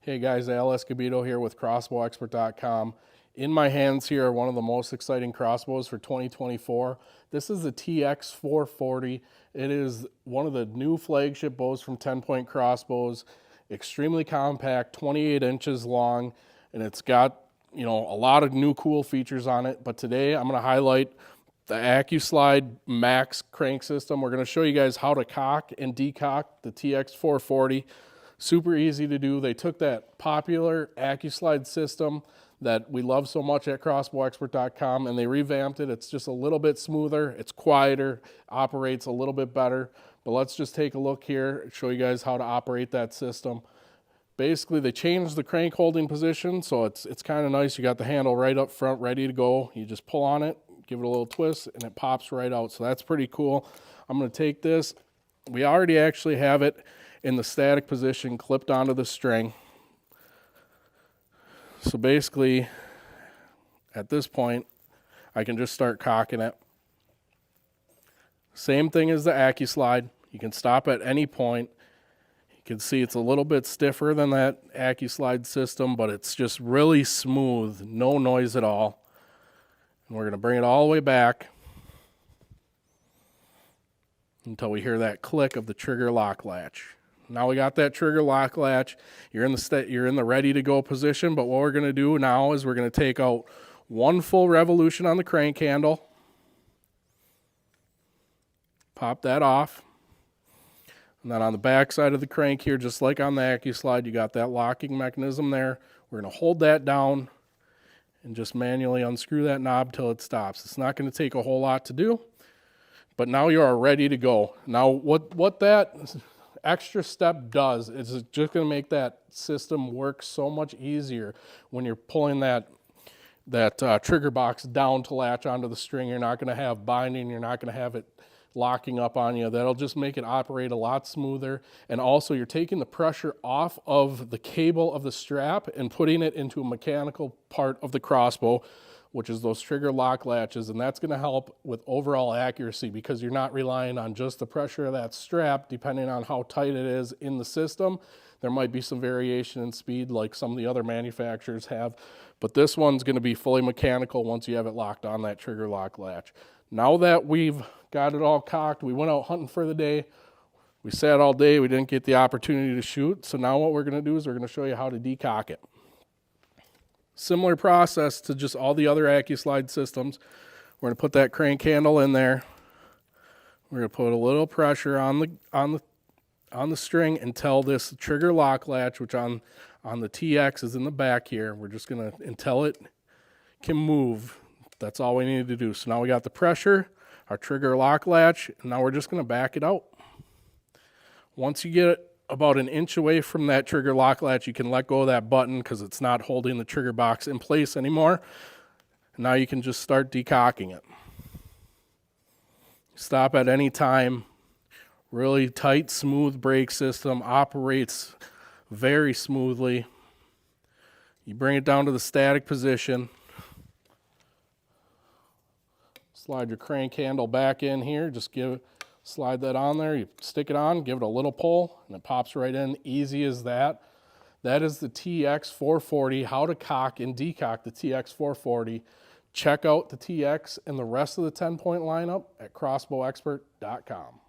Hey guys, Al Escobedo here with CrossbowExpert.com. In my hands here are one of the most exciting crossbows for 2024. This is the TX-440. It is one of the new flagship bows from 10 Point Crossbows. Extremely compact, 28 inches long, and it's got, a lot of new cool features on it. But today I'm going to highlight the ACUSlide MAXX crank system. We're going to show you guys how to cock and decock the TX-440. Super easy to do. They took that popular ACUSlide system that we love so much at CrossbowExpert.com and they revamped it. It's just a little bit smoother, it's quieter, operates a little bit better. But let's just take a look here and show you guys how to operate that system. Basically, they changed the crank holding position, so it's kind of nice. You got the handle right up front, ready to go. You just pull on it, give it a little twist, and it pops right out. So that's pretty cool. I'm going to take this. We already actually have it in the static position clipped onto the string. So basically, at this point, I can just start cocking it. Same thing as the ACUSlide. You can stop at any point. You can see it's a little bit stiffer than that ACUSlide system, but it's just really smooth, no noise at all. And we're going to bring it all the way back until we hear that click of the trigger lock latch. Now we got that trigger lock latch. You're in the ready to go position, but what we're going to do now is we're going to take out one full revolution on the crank handle. Pop that off. And then on the back side of the crank here, just like on the ACUSlide, you got that locking mechanism there. We're going to hold that down and just manually unscrew that knob till it stops. It's not going to take a whole lot to do, but now you are ready to go. Now what that extra step does is it's just going to make that system work so much easier when you're pulling that trigger box down to latch onto the string. You're not going to have binding. You're not going to have it locking up on you. That'll just make it operate a lot smoother. And also you're taking the pressure off of the cable of the strap and putting it into a mechanical part of the crossbow, which is those trigger lock latches, and that's going to help with overall accuracy because you're not relying on just the pressure of that strap. Depending on how tight it is in the system, there might be some variation in speed like some of the other manufacturers have, but this one's going to be fully mechanical once you have it locked on that trigger lock latch. Now that we've got it all cocked, we went out hunting for the day, we sat all day, we didn't get the opportunity to shoot, so now what we're going to do is we're going to show you how to decock it. Similar process to just all the other ACUSlide systems. We're going to put that crank handle in there. We're going to put a little pressure on the string until this trigger lock latch, which on the TX is in the back here. We're just going to until it can move. That's all we needed to do. So now we got the pressure, our trigger lock latch, and now we're just going to back it out. Once you get it about an inch away from that trigger lock latch, you can let go of that button because it's not holding the trigger box in place anymore. And now you can just start decocking it. Stop at any time. Really tight, smooth brake system, operates very smoothly. You bring it down to the static position. Slide your crank handle back in here. Just slide that on there, you stick it on, give it a little pull, and it pops right in. Easy as that. That is the TX-440, how to cock and decock the TX-440. Check out the TX and the rest of the 10 Point lineup at CrossbowExpert.com.